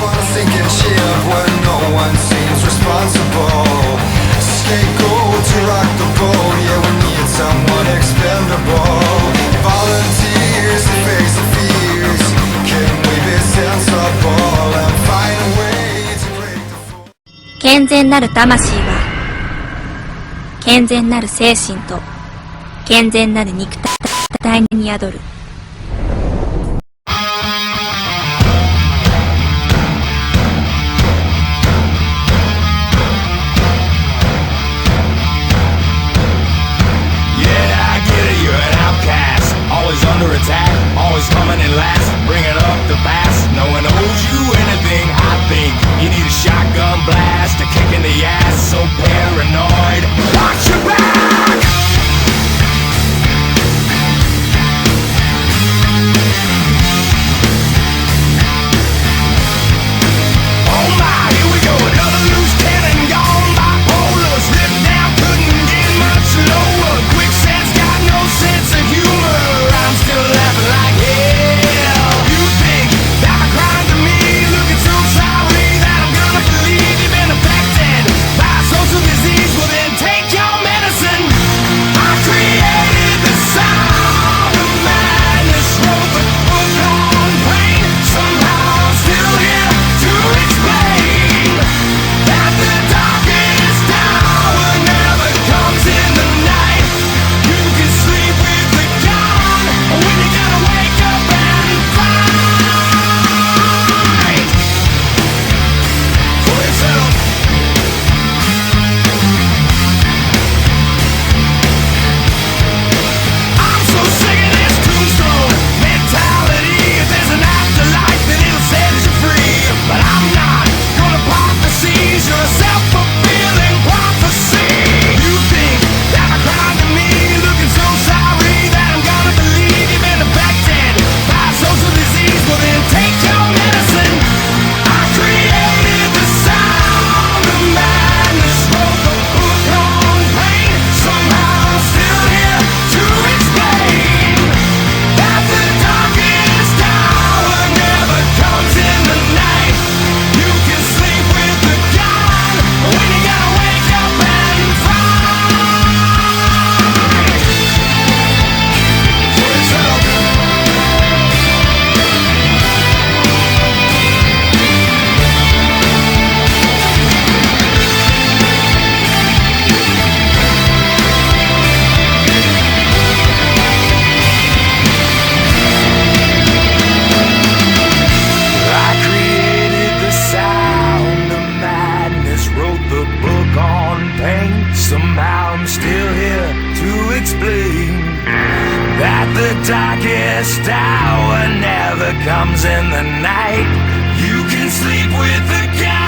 on a sinking ship where no one seems responsible. Scapegoat to rock the boat, yeah, we need someone expendable. Volunteers to face the fears. Can we be sensible and find a way to break the fall? 健全なる魂は健全なる精神と健全なる肉体に宿る。Under attack, always coming in last, bringing up the past. No one owes you anything, I think. You need a shotgun blast, a kick in the ass, so paranoid. Watch your back! Oh my, here we go, another loose cannon gone. Bipolar, slipped down, couldn't get much lower. Quicksand's got no sense of humor. I'm still laughing like hell. You think that my crime to me, looking so sorry that I'm gonna believe you've been affected by a social disease. Well then take your medicine. I created the sound of madness, wrote the book on pain. Somehow I'm still here to explain that the darkest hour never comes in the night. You can sleep with the gun when you gotta wake up and fight for yourself. I'm so sick of this tombstone mentality. If there's an afterlife, then it'll set you free. But I'm not gonna pop the seas. You're a self-fulfilling prophecy. You think that my crime to me, looking so sorry that I'm gonna believe you've been affected by a social disease. Well then take your medicine. I created the sound of madness, wrote the book on pain. Somehow I'm still here to explain that the darkest hour never comes in the night. You can sleep with the gun when you gotta wake up and fight for yourself. I created the sound of madness, wrote the book on pain. Somehow I'm still here to explain that the darkest hour never comes in the night. You can sleep with the guy